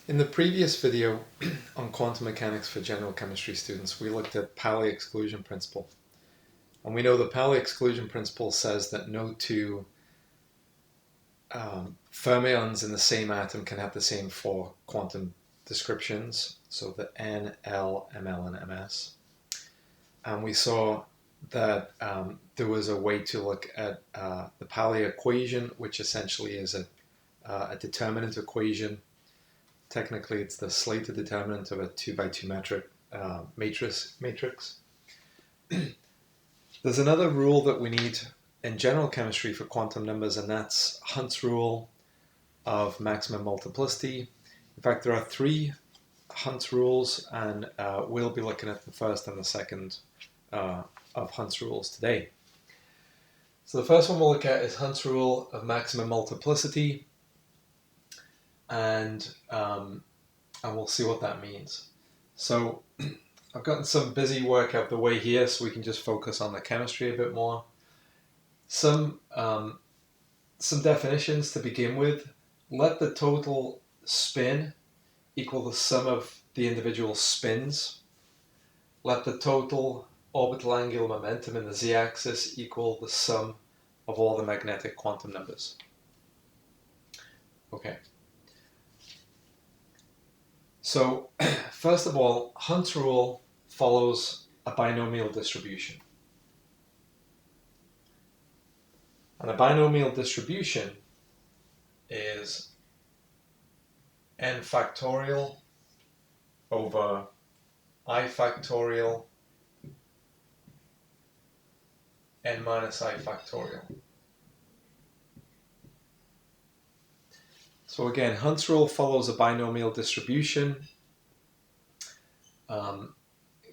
In the previous video on quantum mechanics for general chemistry students, we looked at Pauli exclusion principle. And we know the Pauli exclusion principle says that no two fermions in the same atom can have the same four quantum descriptions, so the N, L, ML, and MS. And we saw that there was a way to look at the Pauli equation, which essentially is a determinant equation. Technically, it's the Slater determinant of a 2 by 2 metric matrix. There's another rule that we need in general chemistry for quantum numbers, and that's Hund's rule of maximum multiplicity. In fact, there are three Hund's rules, and we'll be looking at the first and the second of Hund's rules today. So the first one we'll look at is Hund's rule of maximum multiplicity, and we'll see what that means. So I've gotten some busy work out of the way here, so we can just focus on the chemistry a bit more. Some definitions to begin with. Let the total spin equal the sum of the individual spins. Let the total orbital angular momentum in the z-axis equal the sum of all the magnetic quantum numbers. Okay. So, first of all, Hund's rule follows a binomial distribution. And a binomial distribution is n factorial over I factorial n minus I factorial. So again, Hund's rule follows a binomial distribution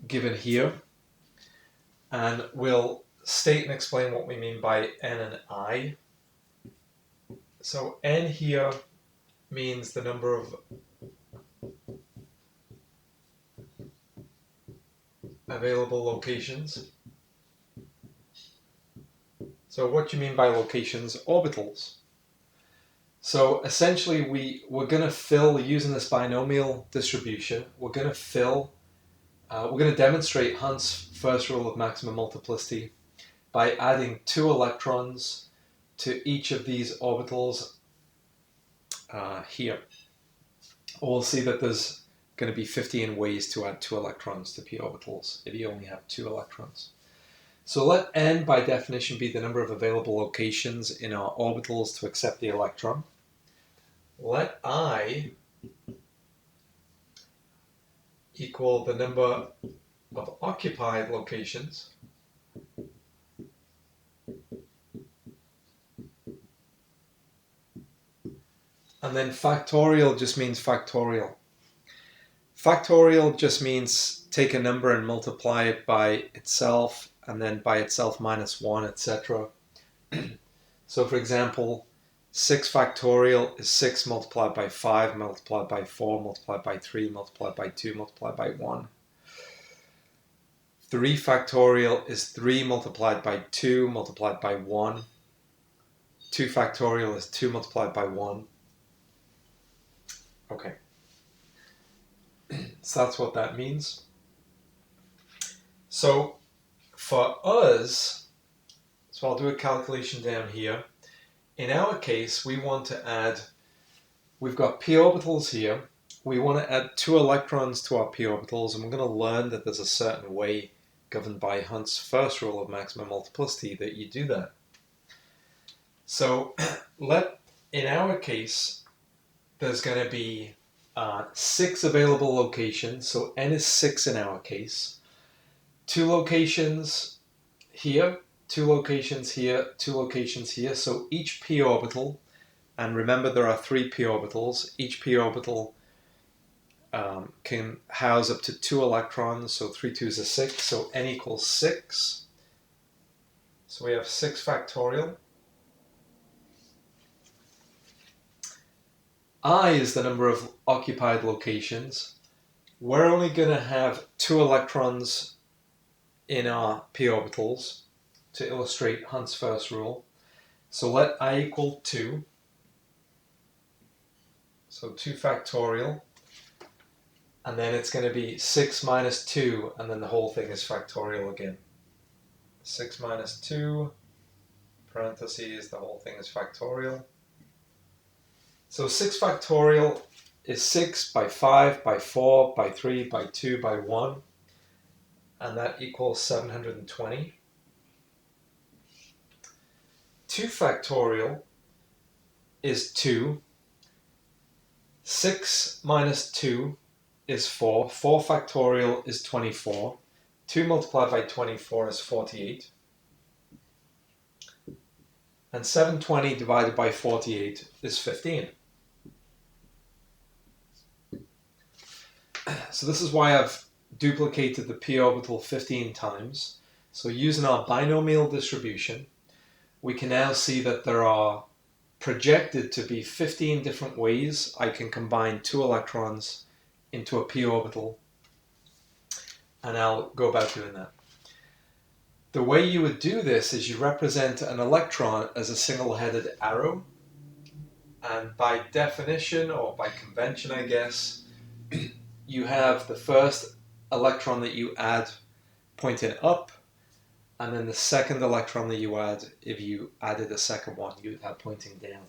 given here, and we'll state and explain what we mean by n and I. So n here means the number of available locations. So what do you mean by locations? Orbitals. So essentially we're going to fill, using this binomial distribution, we're going to demonstrate Hund's first rule of maximum multiplicity by adding 2 electrons to each of these orbitals here. We'll see that there's going to be 15 ways to add 2 electrons to p orbitals if you only have 2 electrons. So let n by definition be the number of available locations in our orbitals to accept the electron. Let I equal the number of occupied locations and then factorial just means factorial. Factorial just means take a number and multiply it by itself and then by itself minus 1, etc. So for example, 6 factorial is 6 multiplied by 5 multiplied by 4 multiplied by 3 multiplied by 2 multiplied by 1. 3 factorial is 3 multiplied by 2 multiplied by 1. 2 factorial is 2 multiplied by 1. Okay. So that's what that means. So for us, so I'll do a calculation down here. In our case, we want to add, we've got p orbitals here. We want to add 2 electrons to our p orbitals, and we're going to learn that there's a certain way governed by Hund's first rule of maximum multiplicity that you do that. So in our case, there's going to be 6 available locations, so n is 6 in our case. 2 locations here, 2 locations here, 2 locations here, so each p orbital, and remember there are 3 p orbitals, each p orbital can house up to 2 electrons, so 3 2s are 6, so n equals 6. So we have 6 factorial. I is the number of occupied locations. We're only going to have 2 electrons in our p orbitals to illustrate Hund's first rule. So let I equal 2. So 2 factorial and then it's going to be 6 minus 2, and then the whole thing is factorial again. 6 minus 2, parentheses, the whole thing is factorial. So 6 factorial is 6 by 5 by 4 by 3 by 2 by 1, and that equals 720. 2 factorial is 2. 6 minus 2 is 4. 4 factorial is 24. 2 multiplied by 24 is 48. And 720 divided by 48 is 15. So this is why I've duplicated the p orbital 15 times. So using our binomial distribution, we can now see that there are projected to be 15 different ways I can combine 2 electrons into a p orbital, and I'll go about doing that. The way you would do this is you represent an electron as a single-headed arrow, and by definition, or by convention I guess, you have the first electron that you add pointing up, and then the second electron that you add, if you added a second one, you would have pointing down.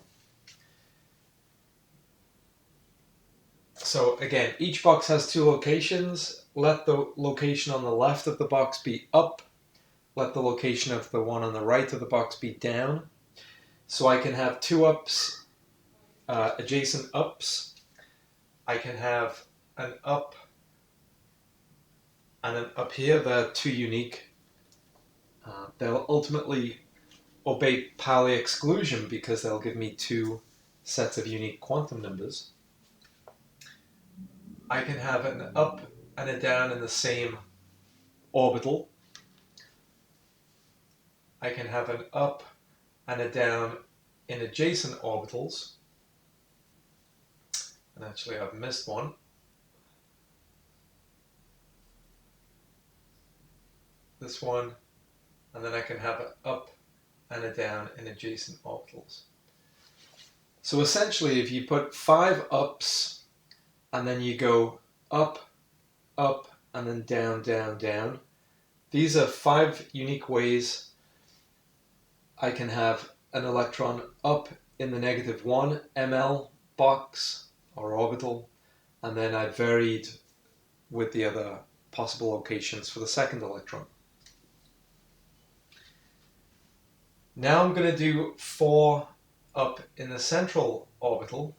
So again, each box has 2 locations. Let the location on the left of the box be up. Let the location of the one on the right of the box be down. So I can have 2 ups, adjacent ups. I can have an up and an up here. They're 2 unique. They'll ultimately obey Pauli exclusion because they'll give me 2 sets of unique quantum numbers. I can have an up and a down in the same orbital. I can have an up and a down in adjacent orbitals. And actually I've missed one. This one. And then I can have an up and a down in adjacent orbitals. So essentially, if you put 5 ups and then you go up, up, and then down, down, down, these are 5 unique ways I can have an electron up in the -1 ml box or orbital, and then I varied with the other possible locations for the second electron. Now I'm going to do 4 up in the central orbital.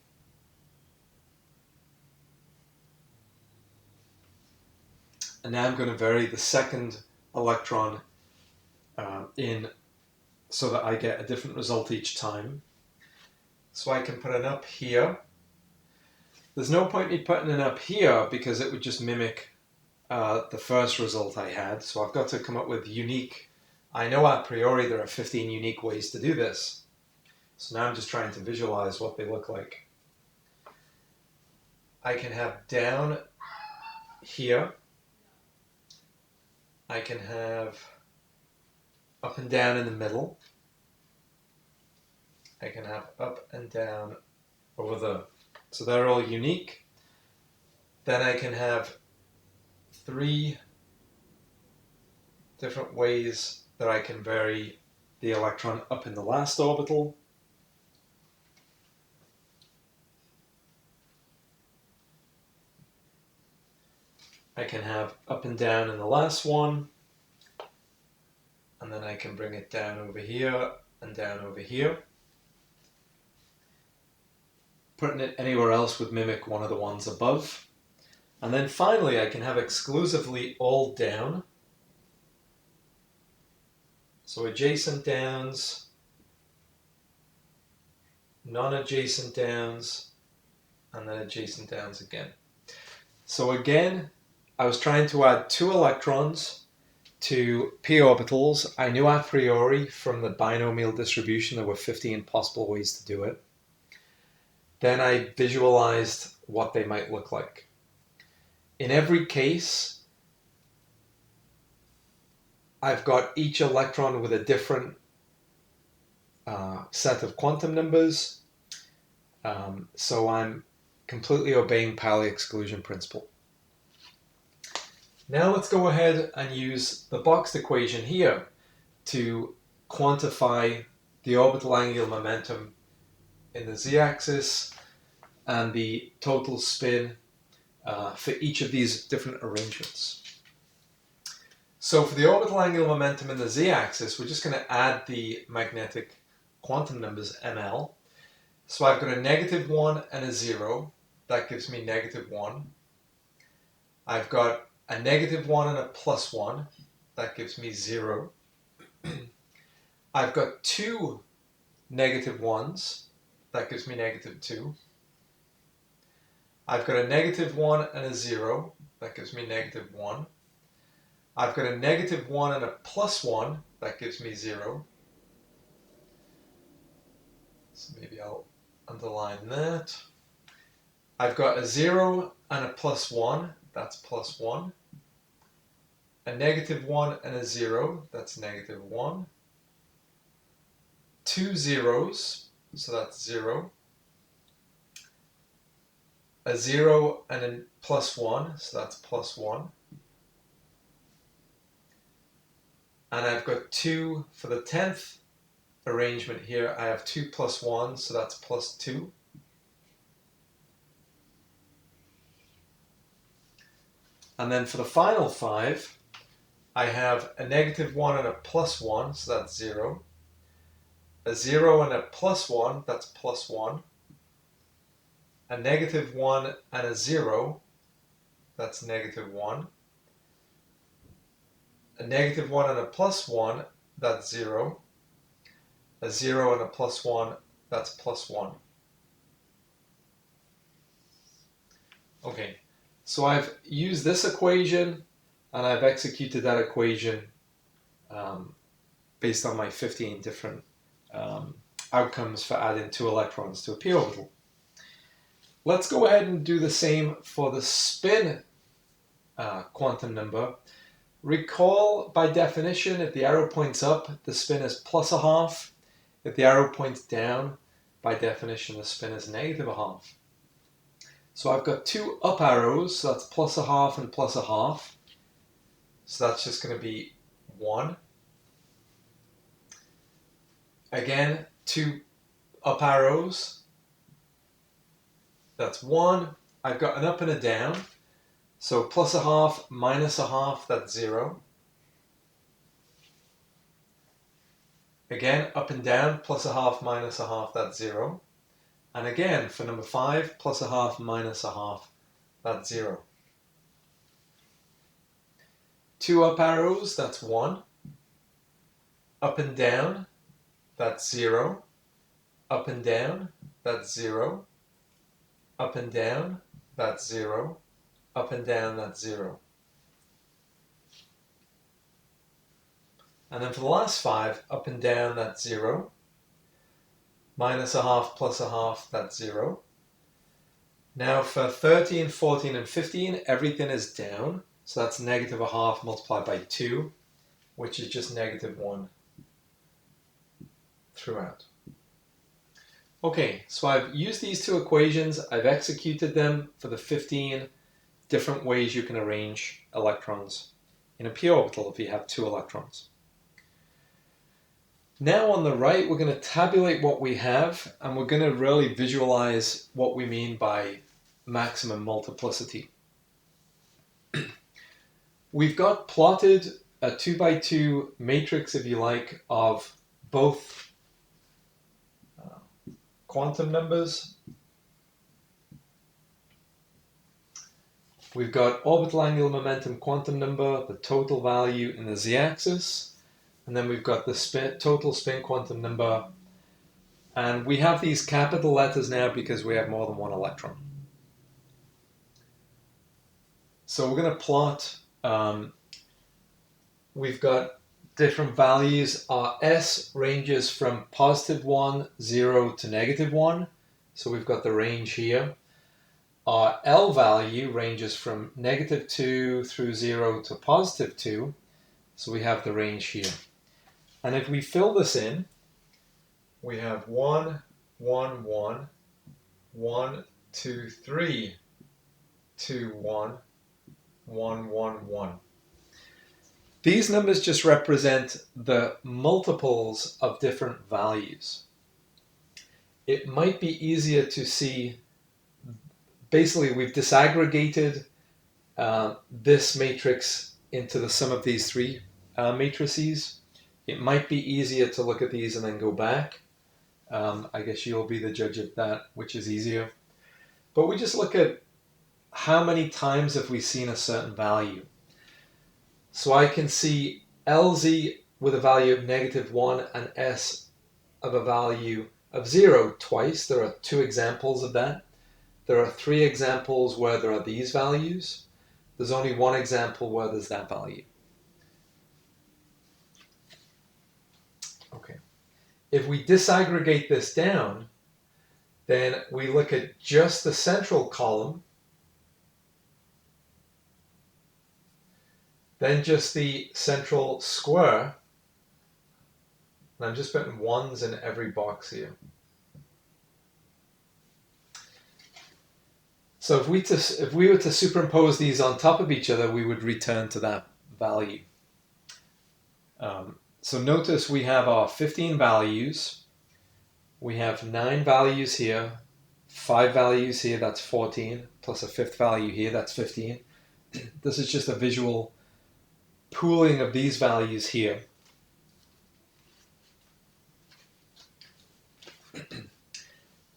And now I'm going to vary the second electron in so that I get a different result each time. So I can put an up here. There's no point in me putting an up here because it would just mimic the first result I had. So I've got to come up with unique. I know a priori there are 15 unique ways to do this. So now I'm just trying to visualize what they look like. I can have down here. I can have up and down in the middle. I can have up and down over there. So they're all unique. Then I can have 3 different ways that I can vary the electron up in the last orbital. I can have up and down in the last one, and then I can bring it down over here and down over here. Putting it anywhere else would mimic one of the ones above. And then finally I can have exclusively all down. So adjacent downs, non-adjacent downs, and then adjacent downs again. So again, I was trying to add 2 electrons to p orbitals. I knew a priori from the binomial distribution there were 15 possible ways to do it. Then I visualized what they might look like. In every case, I've got each electron with a different set of quantum numbers. So I'm completely obeying Pauli exclusion principle. Now let's go ahead and use the boxed equation here to quantify the orbital angular momentum in the z-axis and the total spin for each of these different arrangements. So for the orbital angular momentum in the z-axis, we're just going to add the magnetic quantum numbers ml. So I've got a -1 and a 0. That gives me -1. I've got a -1 and a +1. That gives me 0. I've got two -1s. That gives me -2. I've got a -1 and a 0. That gives me -1. I've got a -1 and a +1. That gives me 0. So maybe I'll underline that. I've got a 0 and a +1. That's +1. A -1 and a 0. That's -1. Two zeros. So that's 0. A 0 and a +1. So that's +1. And I've got 2 for the 10th arrangement here. I have 2 +1, so that's +2. And then for the final 5, I have a -1 and a +1, so that's 0. A 0 and a +1, that's +1. A -1 and a 0, that's -1. A -1 and a +1, that's 0. A 0 and a +1, that's +1. Okay, so I've used this equation and I've executed that equation based on my 15 different outcomes for adding 2 electrons to a p orbital. Let's go ahead and do the same for the spin quantum number. Recall, by definition, if the arrow points up, the spin is +1/2. If the arrow points down, by definition, the spin is -1/2. So I've got 2 up arrows, so that's +1/2 and +1/2. So that's just going to be 1. Again, 2 up arrows. That's 1. I've got an up and a down. So +1/2 -1/2, that's 0. Again, up and down, +1/2 -1/2, that's 0. And again, for number 5, +1/2 -1/2, that's 0. 2 up arrows, that's 1. Up and down, that's 0. Up and down, that's 0. Up and down, that's 0. Up and down, that's 0. And then for the last 5, up and down, that's 0. -1/2, +1/2, that's 0. Now for 13, 14, and 15, everything is down. So that's -1/2 multiplied by 2, which is just -1 throughout. Okay, so I've used these 2 equations. I've executed them for the 15 different ways you can arrange electrons in a p orbital if you have 2 electrons. Now on the right, we're going to tabulate what we have, and we're going to really visualize what we mean by maximum multiplicity. We've got plotted a 2x2 matrix, if you like, of both quantum numbers. We've got orbital angular momentum quantum number, the total value in the z-axis, and then we've got the total spin quantum number. And we have these capital letters now because we have more than one electron. So we're going to plot, we've got different values. Our S ranges from +1, 0 to -1. So we've got the range here. Our L value ranges from -2 through 0 to +2. So we have the range here. And if we fill this in, we have 1, 1, 1, 1, 2, 3, 2, 1, 1, 1, 1. These numbers just represent the multiples of different values. It might be easier to see, basically we've disaggregated this matrix into the sum of these three matrices. It might be easier to look at these and then go back. I guess you'll be the judge of that, which is easier. But we just look at how many times have we seen a certain value. So I can see LZ with a value of -1 and S of a value of 0 twice. There are 2 examples of that. There are 3 examples where there are these values. There's only 1 example where there's that value. Okay. If we disaggregate this down, then we look at just the central column, then just the central square, and I'm just putting 1s in every box here. So if we were to superimpose these on top of each other, we would return to that value. So notice we have our 15 values. We have 9 values here, 5 values here, that's 14, plus a 5th value here, that's 15. This is just a visual pooling of these values here.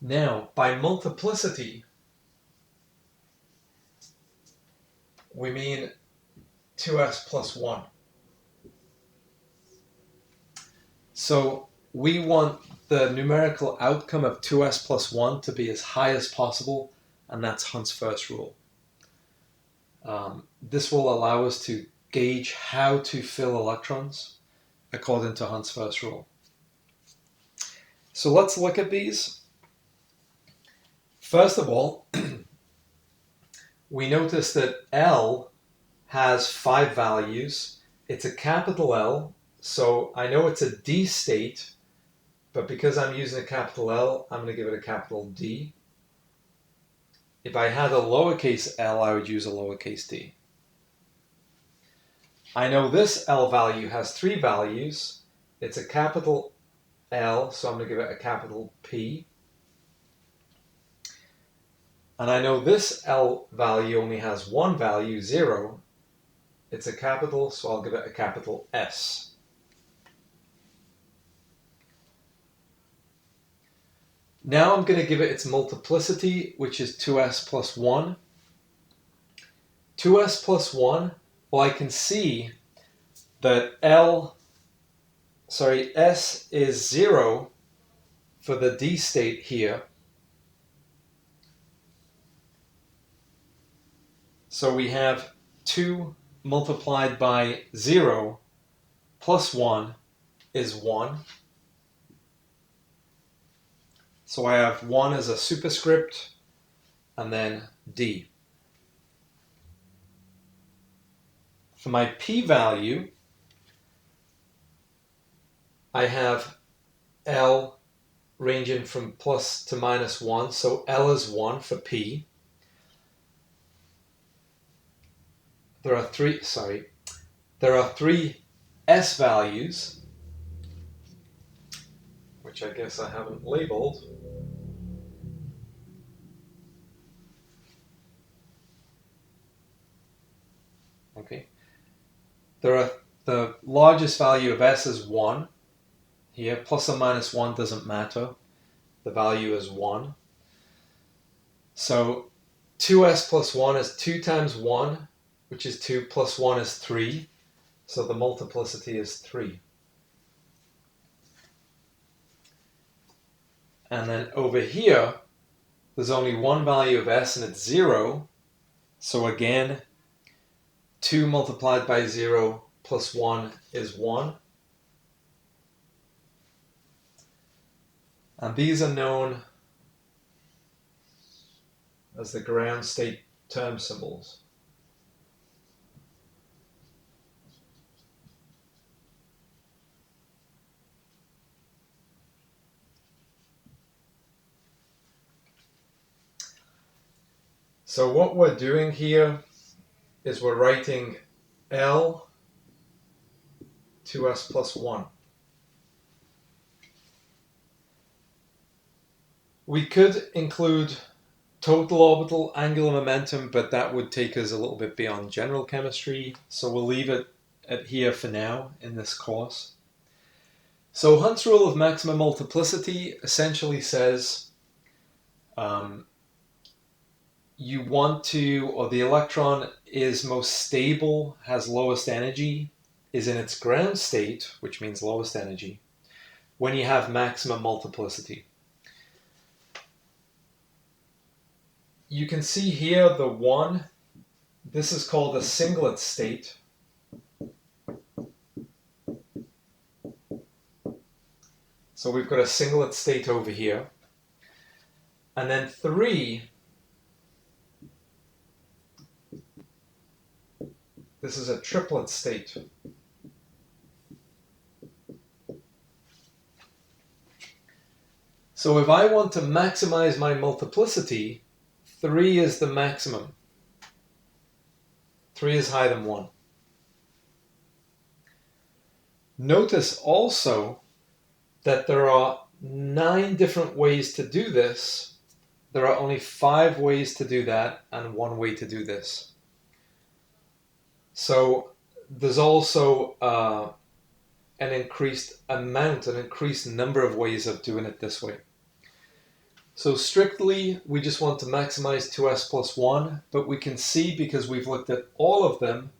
Now, by multiplicity, we mean 2s plus 1. So we want the numerical outcome of 2s plus 1 to be as high as possible, and that's Hund's first rule. This will allow us to gauge how to fill electrons according to Hund's first rule. So let's look at these. First of all, we notice that L has 5 values. It's a capital L, so I know it's a D state, but because I'm using a capital L, I'm going to give it a capital D. If I had a lowercase l, I would use a lowercase d. I know this L value has 3 values. It's a capital L, so I'm going to give it a capital P. And I know this L value only has 1 value, 0. It's a capital, so I'll give it a capital S. Now I'm going to give it its multiplicity, which is 2s plus 1. 2s plus 1, well, I can see that S is 0 for the D state here. So we have 2 multiplied by 0 plus 1 is 1. So I have 1 as a superscript, and then D. For my p-value, I have L ranging from plus to minus 1, so L is 1 for p. There are 3 S values, which I guess I haven't labeled. Okay. The largest value of S is 1. Here, plus or minus 1 doesn't matter. The value is 1. So 2s plus 1 is 2 times 1, which is 2, plus 1 is 3. So the multiplicity is 3. And then over here, there's only 1 value of S and it's 0. So again, 2 multiplied by 0 plus 1 is 1. And these are known as the ground state term symbols. So what we're doing here is we're writing L 2s plus 1. We could include total orbital angular momentum, but that would take us a little bit beyond general chemistry, so we'll leave it at here for now in this course. So Hund's rule of maximum multiplicity essentially says you want to, or the electron is most stable, has lowest energy, is in its ground state, which means lowest energy, when you have maximum multiplicity. You can see here the 1, this is called a singlet state. So we've got a singlet state over here. And then 3, this is a triplet state. So if I want to maximize my multiplicity, 3 is the maximum. 3 is higher than 1. Notice also that there are 9 different ways to do this. There are only 5 ways to do that and 1 way to do this. So there's also an increased amount, an increased number of ways of doing it this way. So strictly, we just want to maximize 2s plus 1, but we can see, because we've looked at all of them,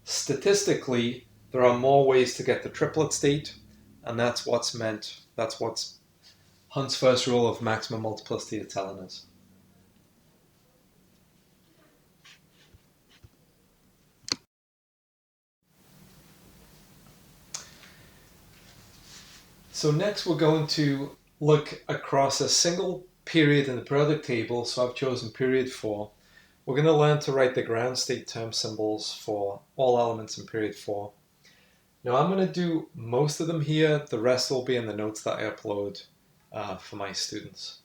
statistically, there are more ways to get the triplet state, and that's what's meant, that's what's Hund's first rule of maximum multiplicity is telling us. So next we're going to look across a single period in the periodic table, so I've chosen period 4. We're going to learn to write the ground state term symbols for all elements in period 4. Now I'm going to do most of them here, the rest will be in the notes that I upload for my students.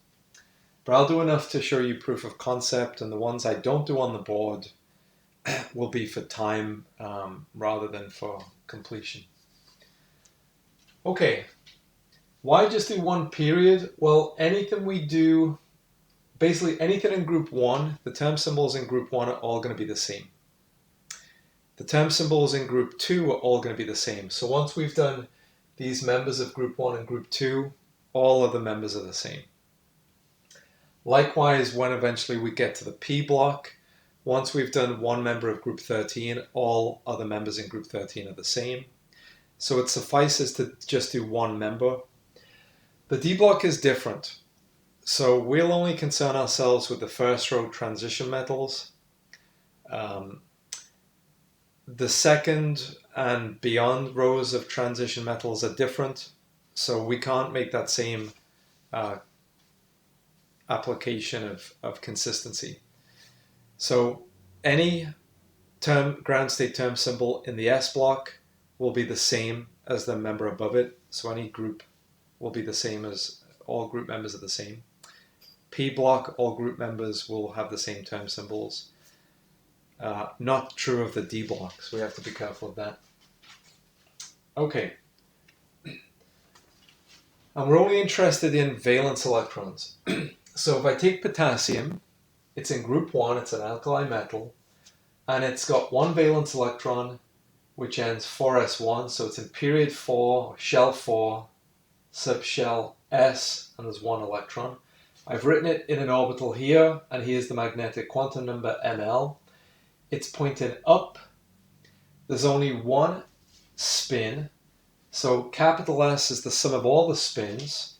But I'll do enough to show you proof of concept, and the ones I don't do on the board will be for time rather than for completion. Okay. Why just do one period? Well, anything we do, basically anything in group 1, the term symbols in group 1 are all going to be the same. The term symbols in group 2 are all going to be the same. So once we've done these members of group 1 and group 2, all of the members are the same. Likewise, when eventually we get to the P block, once we've done one member of group 13, all other members in group 13 are the same. So it suffices to just do one member. The D block is different. So we'll only concern ourselves with the first row transition metals. The second and beyond rows of transition metals are different. So we can't make that same application of consistency. So any ground state term symbol in the S block will be the same as the member above it. So any group will be the same, as all group members are the same. P block, all group members will have the same term symbols. Not true of the D block, so we have to be careful of that. Okay. And we're only interested in valence electrons. So if I take potassium, it's in group 1, it's an alkali metal, and it's got one valence electron, which ends 4s1, so it's in period 4, shell 4, subshell S, and there's one electron. I've written it in an orbital here, and here's the magnetic quantum number ml. It's pointing up. There's only one spin, so capital S is the sum of all the spins,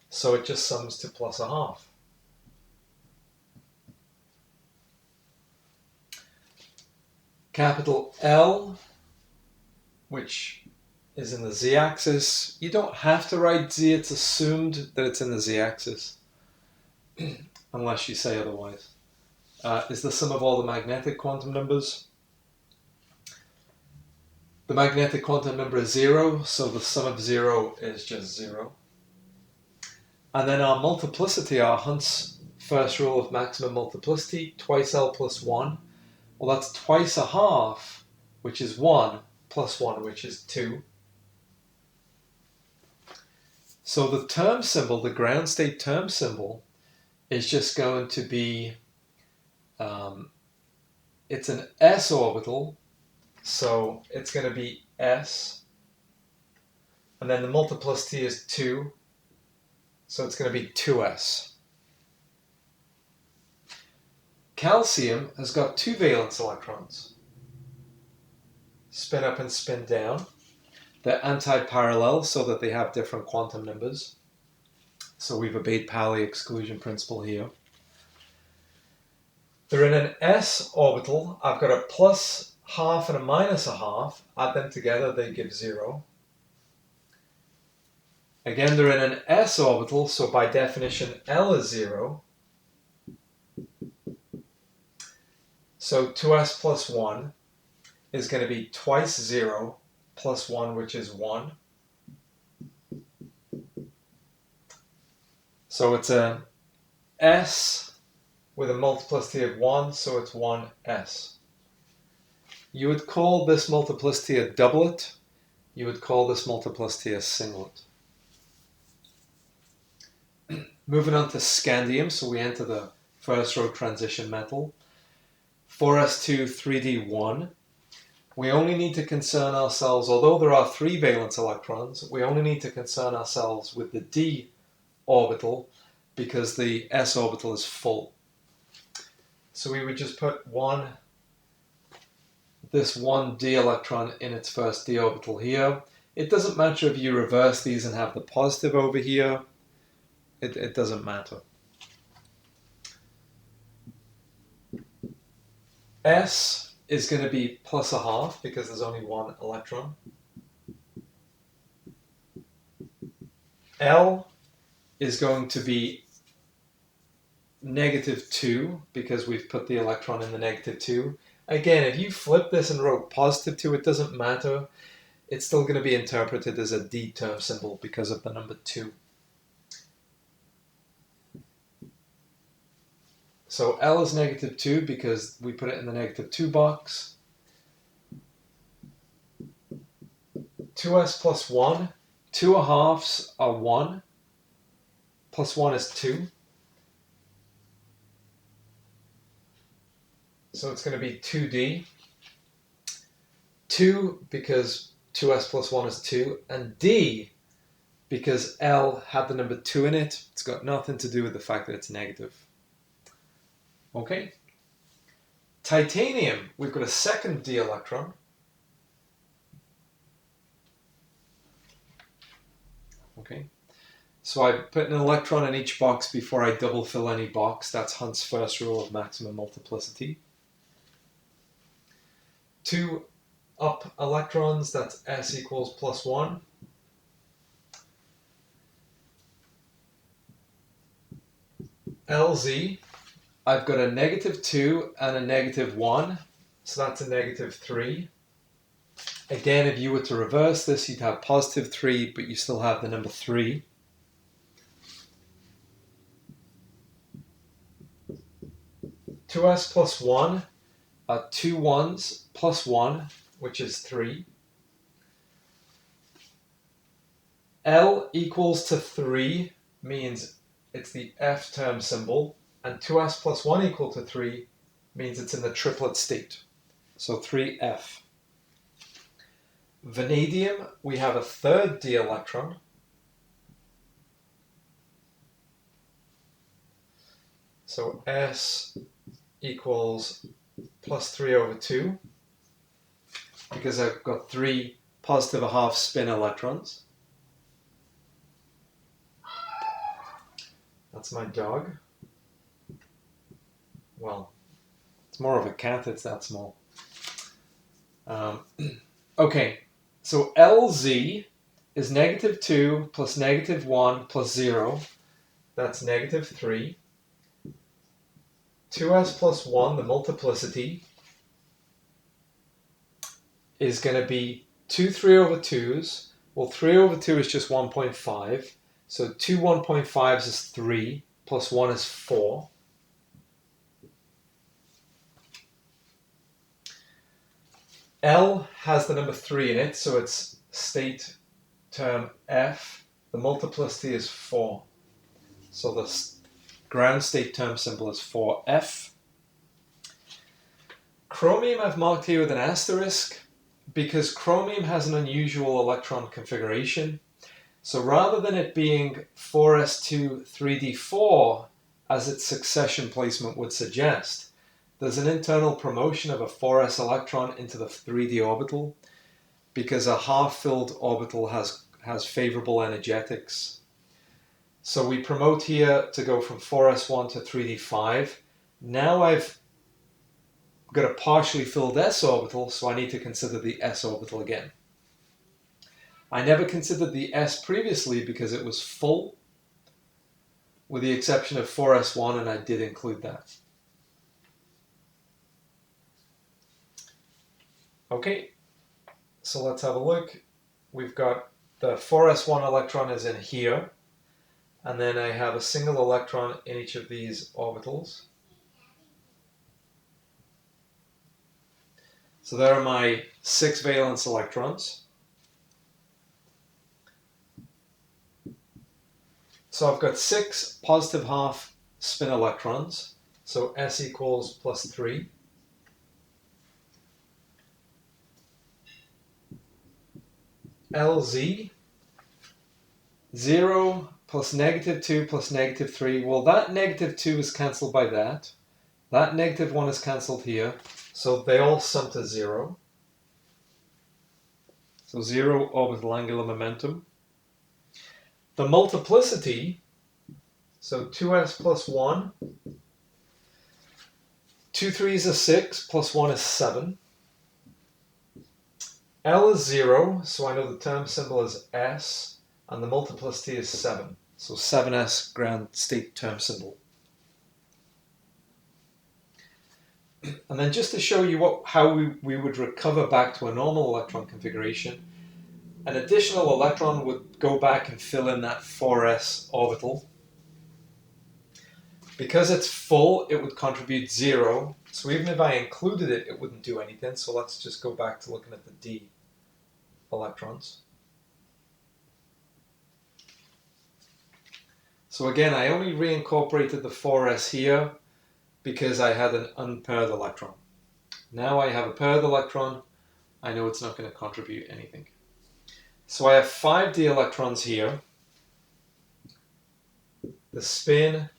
so it just sums to plus a half. Capital L, which is in the z-axis. You don't have to write z, it's assumed that it's in the z-axis, unless you say otherwise, is the sum of all the magnetic quantum numbers. The magnetic quantum number is 0, so the sum of 0 is just 0. And then our multiplicity, our Hund's first rule of maximum multiplicity, twice L plus 1. Well, that's twice a half, which is 1, plus 1, which is 2. So the term symbol, the ground state term symbol, is just going to be, it's an s orbital, so it's going to be s, and then the multiplicity is 2, so it's going to be 2s. Calcium has got 2 valence electrons. Spin up and spin down. They're anti-parallel so that they have different quantum numbers. So we've obeyed Pauli exclusion principle here. They're in an s orbital. I've got a plus half and a minus a half. Add them together, they give 0. Again, they're in an s orbital, so by definition L is 0. So 2s plus 1 is going to be twice 0 plus 1, which is 1. So it's a s with a multiplicity of 1, so it's 1s. You would call this multiplicity a doublet. You would call this multiplicity a singlet. Moving on to scandium, so we enter the first row transition metal. 4s2 3d1. We only need to concern ourselves, although there are 3 valence electrons, we only need to concern ourselves with the d orbital because the s orbital is full. So we would just put this one d electron in its first d orbital here. It doesn't matter if you reverse these and have the positive over here. It doesn't matter. S is going to be plus a half because there's only 1 electron. L is going to be -2 because we've put the electron in the -2. Again, if you flip this and wrote +2, it doesn't matter. It's still going to be interpreted as a D term symbol because of the number 2. So L is -2 because we put it in the -2 box. 2s plus 1. 2 halves are 1. Plus 1 is 2. So it's going to be 2d. 2 because 2s plus 1 is 2. And d because L had the number 2 in it. It's got nothing to do with the fact that it's negative. Okay. Titanium, we've got a second d electron. Okay. So I put an electron in each box before I double fill any box. That's Hund's first rule of maximum multiplicity. 2 up electrons, that's s equals plus 1. LZ, I've got a -2 and a -1, so that's a -3. Again, if you were to reverse this, you'd have +3, but you still have the number 3. Two s plus 1 are 2 1s plus 1, which is 3. L equals to 3 means it's the F term symbol, and 2s plus 1 equal to 3 means it's in the triplet state. So 3F. Vanadium, we have a third d electron. So S equals plus 3/2 because I've got 3 positive a half spin electrons. That's my dog. Well, it's more of a cat, it's that small. Okay, so LZ is -2 plus -1 plus 0. That's -3. 2s plus 1, the multiplicity, is going to be 2 3/2s. Well, 3/2 is just 1.5. So 2 1.5s is 3, plus 1 is 4. L has the number 3 in it, so it's state term F. The multiplicity is 4. So the ground state term symbol is 4F. Chromium I've marked here with an asterisk because chromium has an unusual electron configuration. So rather than it being 4s2 3d4 as its succession placement would suggest, there's an internal promotion of a 4s electron into the 3d orbital because a half-filled orbital has favorable energetics. So we promote here to go from 4s1 to 3d5. Now I've got a partially filled s orbital, so I need to consider the s orbital again. I never considered the s previously because it was full, with the exception of 4s1, and I did include that. Okay, so let's have a look. We've got the 4s1 electron is in here, and then I have a single electron in each of these orbitals. So there are my 6 valence electrons. So I've got 6 positive half spin electrons, so s equals plus 3. Lz, 0 plus negative 2 plus negative 3. Well, that negative 2 is cancelled by that. That negative 1 is cancelled here. So they all sum to 0. So 0 orbital angular momentum. The multiplicity, so 2s plus 1. 2 3s are 6, plus 1 is 7. L is 0, so I know the term symbol is S, and the multiplicity is 7. So 7s ground state term symbol. And then just to show you how we would recover back to a normal electron configuration, an additional electron would go back and fill in that 4s orbital. Because it's full, it would contribute 0. So even if I included it, it wouldn't do anything. So let's just go back to looking at the D electrons. So again, I only reincorporated the 4s here because I had an unpaired electron. Now I have a paired electron. I know it's not going to contribute anything. So I have 5d electrons here. The spin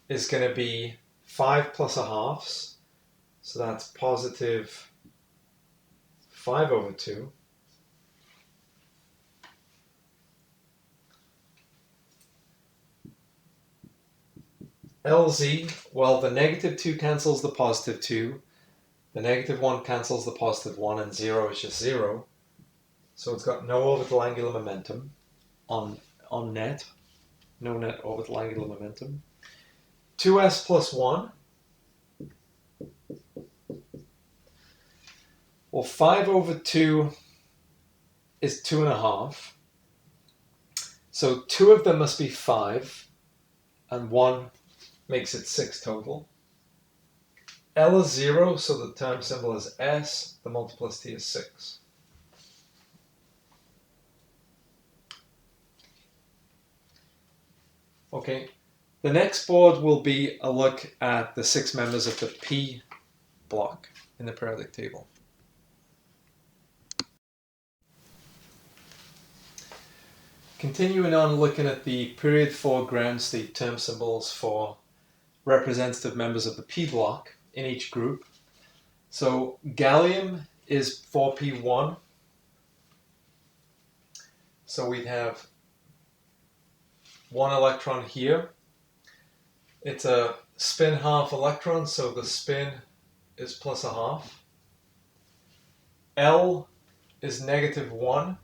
is going to be 5 plus a halves. So that's positive 5 over 2. Lz, well, the negative 2 cancels the positive 2. The negative 1 cancels the positive 1, and 0 is just 0. So it's got no orbital angular momentum on net. No net orbital angular momentum. 2s plus 1. Well, 5 over 2 is 2.5. So 2 of them must be 5, and 1 makes it 6 total. L is 0, so the term symbol is S. The multiplicity is 6. Okay, the next board will be a look at the 6 members of the P block in the periodic table. Continuing on looking at the period 4 ground state term symbols for representative members of the P block in each group. So gallium is 4p1. So we'd have 1 electron here. It's a spin half electron, so the spin is plus a half. L is negative 1.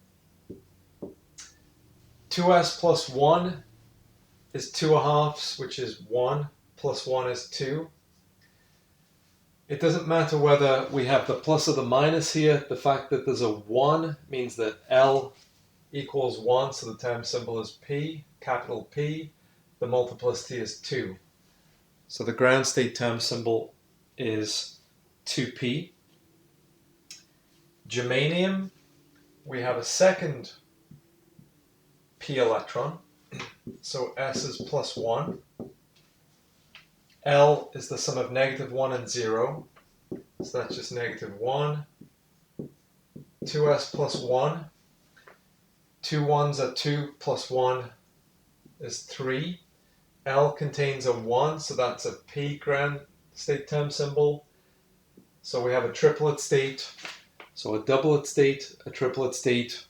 2s plus 1 is 2 halves, which is 1, plus 1 is 2. It doesn't matter whether we have the plus or the minus here. The fact that there's a 1 means that L equals 1, so the term symbol is P, capital P. The multiplicity is 2. So the ground state term symbol is 2p. germanium, we have a second p electron, so s is plus 1. L is the sum of -1 and 0, so that's just -1. 2s plus 1. 2 ones are 2 plus 1 is 3. L contains a 1, so that's a p ground state term symbol. So we have a triplet state, so a doublet state, a triplet state,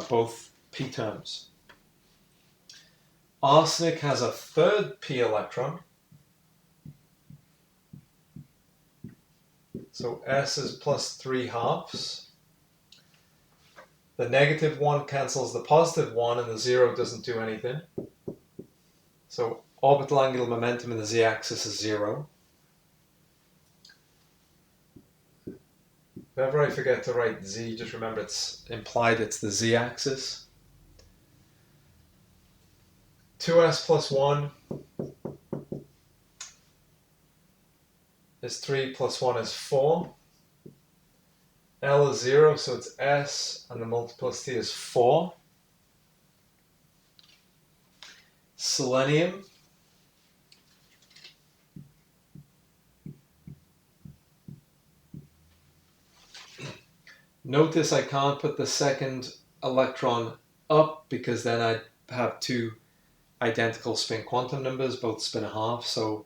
both p terms. Arsenic has a third p electron, so s is plus 3/2. The -1 cancels the +1 and the 0 doesn't do anything. So orbital angular momentum in the z-axis is 0. If ever I forget to write z, just remember it's implied it's the z-axis. 2s plus 1 is 3 plus 1 is 4. L is 0, so it's s, and the multiplicity is 4. Selenium. Notice I can't put the second electron up because then I'd have two identical spin quantum numbers, both spin 1/2. So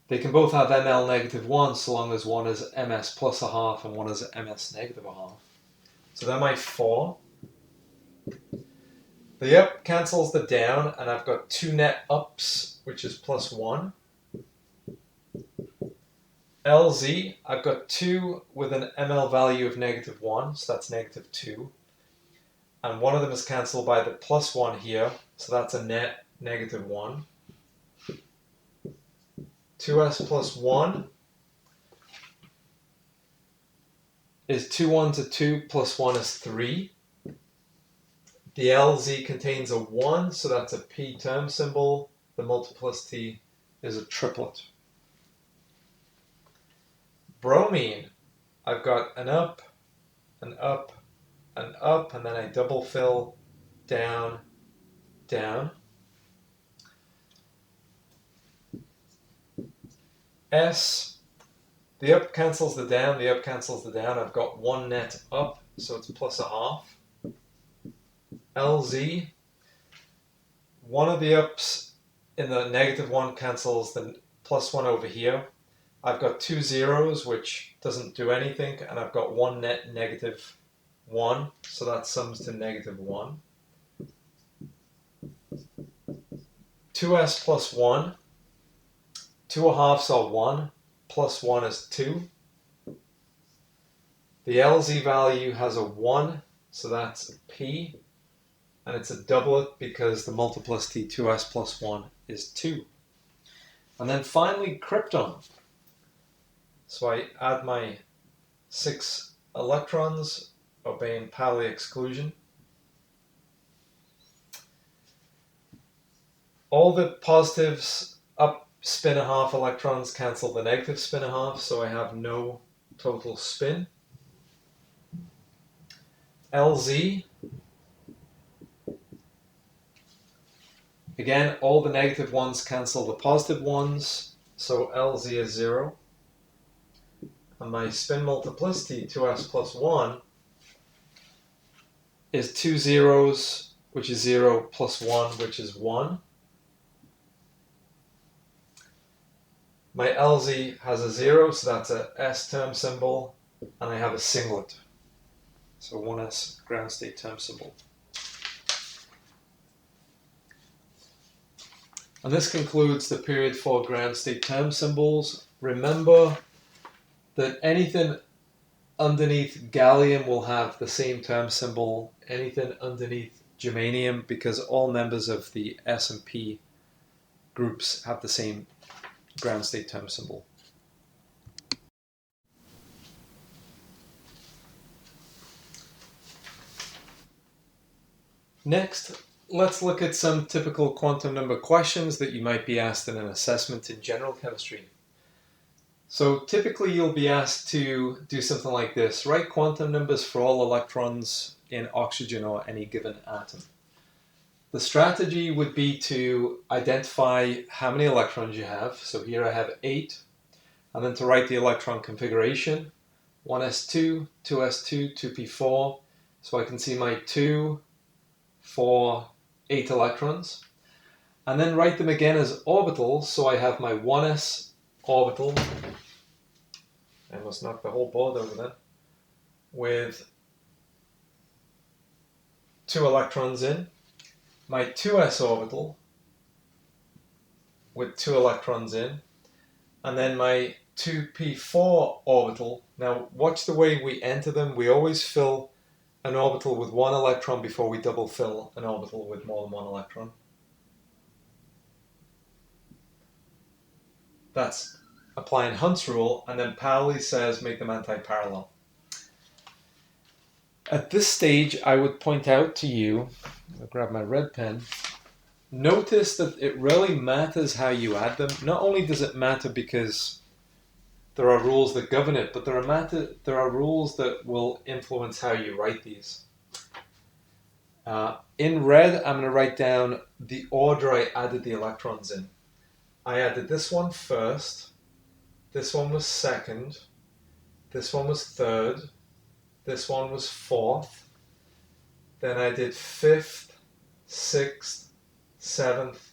they can both have ml -1 so long as one is ms plus 1/2 and one is ms -1/2. So they're my 4. The up cancels the down, and I've got 2 net ups, which is plus 1. LZ, I've got 2 with an ml value of -1, so that's -2. And one of them is cancelled by the plus 1 here, so that's a net -1. 2s plus 1 is 2 ones are 2, plus 1 is 3. The LZ contains a 1, so that's a p term symbol. The multiplicity is a triplet. Bromine, I've got an up, an up, an up, and then I double fill down, down. S, the up cancels the down, the up cancels the down. I've got 1 net up, so it's plus 1/2. LZ, one of the ups in the -1 cancels the plus 1 over here. I've got 2 zeros, which doesn't do anything, and I've got 1 net -1, so that sums to -1. 2s plus 1, 2/2 are 1, plus 1 is 2. The LZ value has a 1, so that's a p, and it's a doublet because the multiplicity 2s plus 1 is 2. And then finally, krypton. So I add my 6 electrons, obeying Pauli exclusion. All the positives up spin 1/2 electrons cancel the negative spin 1/2, so I have no total spin. LZ, again, all the negative ones cancel the positive ones, so LZ is 0. And my spin multiplicity, 2s plus 1, is 2 zeros, which is 0, plus 1, which is 1. My LZ has a 0, so that's a S term symbol, and I have a singlet. So 1s ground state term symbol. And this concludes the period for ground state term symbols. Remember that anything underneath gallium will have the same term symbol, anything underneath germanium, because all members of the S and P groups have the same ground state term symbol. Next, let's look at some typical quantum number questions that you might be asked in an assessment in general chemistry. So typically you'll be asked to do something like this. Write quantum numbers for all electrons in oxygen or any given atom. The strategy would be to identify how many electrons you have. So here I have 8. And then to write the electron configuration. 1s2, 2s2, 2p4. So I can see my 2, 4, 8 electrons. And then write them again as orbitals. So I have my 1s orbital. I must knock the whole board over there. With 2 electrons in. My 2s orbital with 2 electrons in. And then my 2p4 orbital. Now watch the way we enter them. We always fill an orbital with 1 electron before we double fill an orbital with more than 1 electron. That's applying Hund's rule, and then Pauli says make them anti-parallel. At this stage, I would point out to you, I'll grab my red pen, notice that it really matters how you add them. Not only does it matter because there are rules that govern it, but there are rules that will influence how you write these. In red, I'm going to write down the order I added the electrons in. I added this one first, this one was second, this one was third, this one was fourth, then I did fifth, sixth, seventh,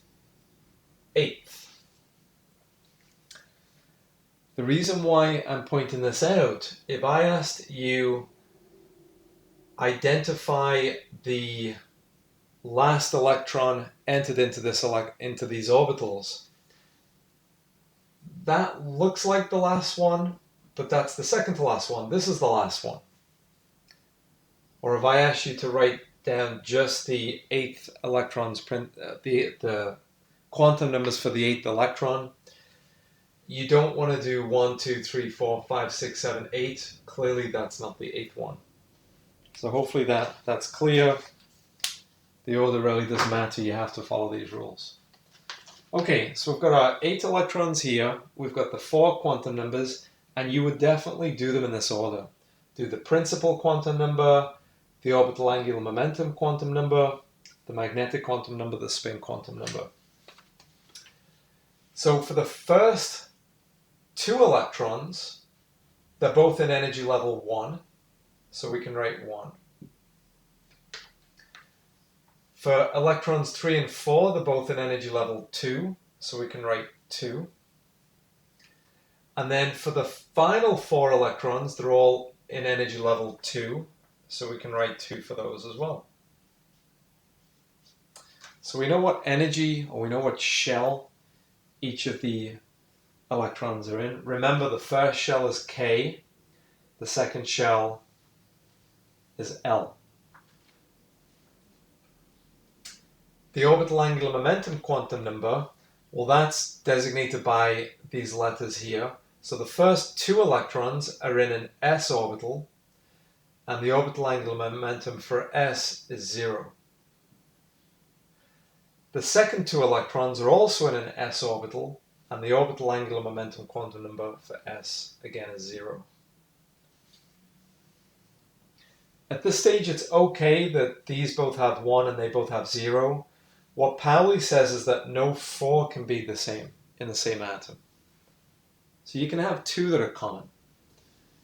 eighth. The reason why I'm pointing this out, if I asked you identify the last electron entered into these orbitals, that looks like the last one, but that's the second to last one. This is the last one. Or if I ask you to write down just the 8th electrons, the quantum numbers for the 8th electron, you don't want to do 1, 2, 3, 4, 5, 6, 7, 8. Clearly that's not the 8th one. So hopefully that's clear. The order really doesn't matter. You have to follow these rules. Okay, so we've got our 8 electrons here. We've got the 4 quantum numbers, and you would definitely do them in this order. Do the principal quantum number, the orbital angular momentum quantum number, the magnetic quantum number, the spin quantum number. So for the first 2 electrons, they're both in energy level 1, so we can write 1. For electrons 3 and 4, they're both in energy level 2, so we can write 2. And then for the final 4 electrons, they're all in energy level 2, so we can write 2 for those as well. So we know what energy, or we know what shell each of the electrons are in. Remember, the first shell is K, the second shell is L. The orbital angular momentum quantum number, well, that's designated by these letters here. So the first 2 electrons are in an s orbital, and the orbital angular momentum for s is 0. The second 2 electrons are also in an s orbital, and the orbital angular momentum quantum number for s, again, is 0. At this stage, it's okay that these both have 1 and they both have 0. What Pauli says is that no 4 can be the same in the same atom. So you can have 2 that are common.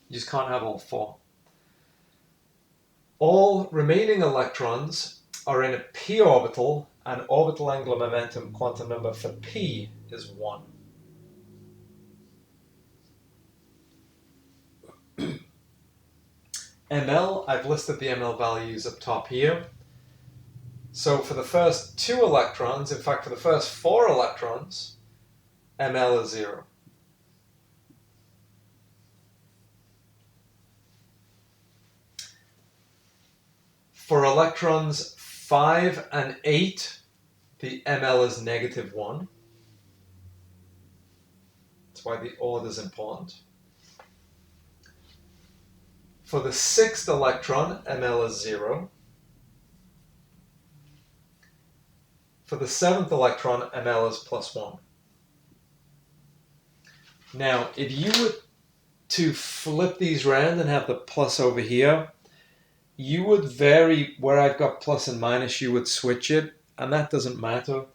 You just can't have all 4. All remaining electrons are in a p orbital, and orbital angular momentum quantum number for p is 1. ml, I've listed the ml values up top here. So for the first 2 electrons, in fact for the first 4 electrons, ml is 0. For electrons 5 and 8, the ml is -1. That's why the order is important. For the 6th electron, ml is 0. For the 7th electron, ml is +1. Now, if you were to flip these around and have the plus over here, you would vary where I've got plus and minus, you would switch it, and that doesn't matter.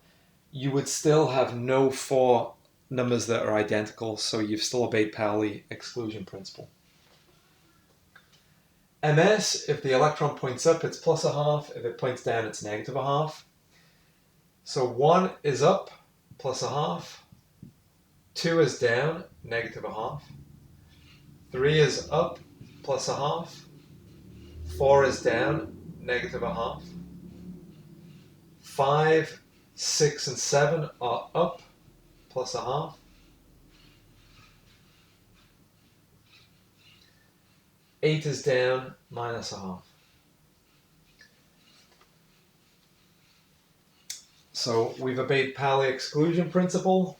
You would still have no four numbers that are identical, so you've still obeyed Pauli exclusion principle. MS, if the electron points up, it's plus a half. If it points down, it's negative a half. So 1 is up, plus a half. 2 is down, negative a half. 3 is up, plus a half. 4 is down, negative a half. 5, 6, and 7 are up, plus a half. 8 is down, minus a half. So we've obeyed Pauli exclusion principle.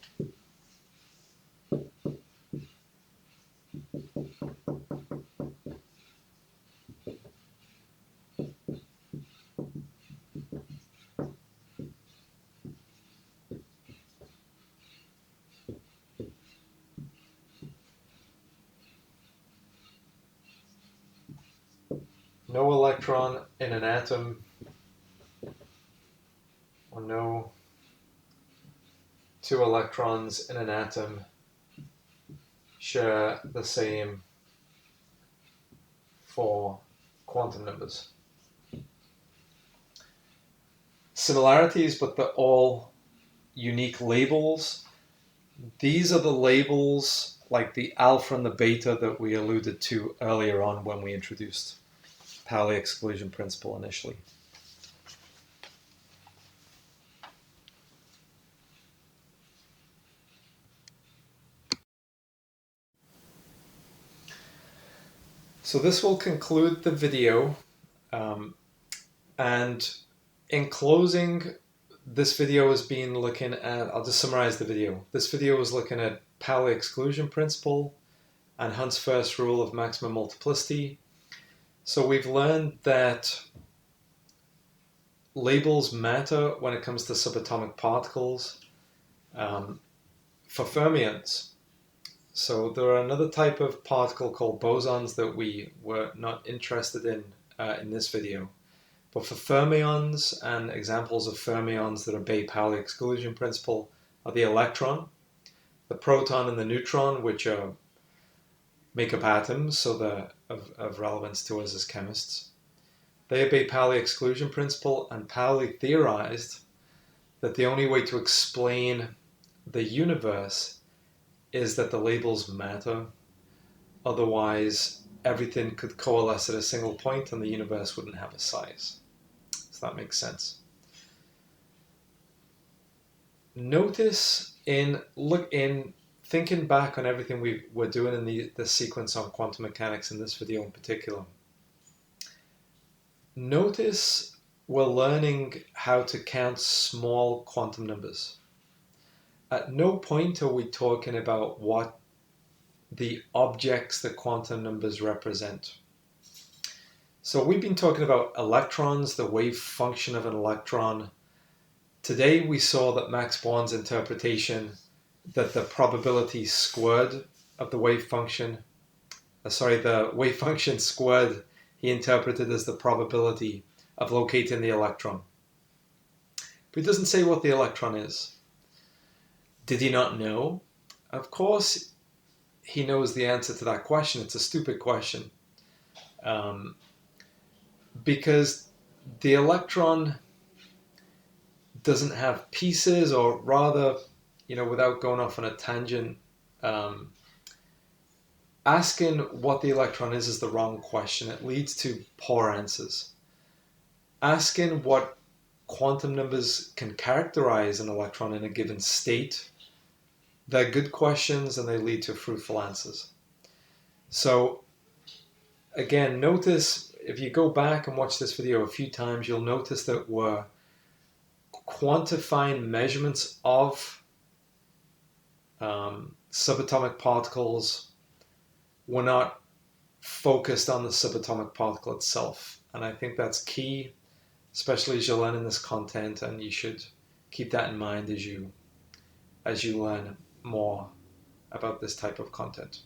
No electron in an atom, or no two electrons in an atom share the same four quantum numbers. Similarities, but they're all unique labels. These are the labels like the alpha and the beta that we alluded to earlier on when we introduced Pauli exclusion principle initially. So this will conclude the video, and in closing, this video has been looking at, I'll just summarize the video. This video was looking at Pauli exclusion principle and Hund's first rule of maximum multiplicity. So we've learned that labels matter when it comes to subatomic particles for fermions. So there are another type of particle called bosons that we were not interested in this video. But for fermions, and examples of fermions that obey Pauli exclusion principle are the electron, the proton, and the neutron, which make up atoms, so they're of relevance to us as chemists. They obey Pauli exclusion principle, and Pauli theorized that the only way to explain the universe is that the labels matter. Otherwise, everything could coalesce at a single point and the universe wouldn't have a size. So that makes sense. Notice in thinking back on everything we're doing in the sequence on quantum mechanics in this video in particular, notice we're learning how to count small quantum numbers. At no point are we talking about what the objects that quantum numbers represent. So we've been talking about electrons, the wave function of an electron. Today we saw that Max Born's interpretation that the probability squared of the wave function, the wave function squared, he interpreted as the probability of locating the electron. But he doesn't say what the electron is. Did he not know? Of course he knows the answer to that question. It's a stupid question. Because the electron doesn't have pieces, or rather, without going off on a tangent, asking what the electron is the wrong question. It leads to poor answers. Asking what quantum numbers can characterize an electron in a given state, they're good questions and they lead to fruitful answers. So again, notice, if you go back and watch this video a few times, you'll notice that we're quantifying measurements of subatomic particles. We're not focused on the subatomic particle itself. And I think that's key, especially as you're learning this content, and you should keep that in mind as you learn more about this type of content.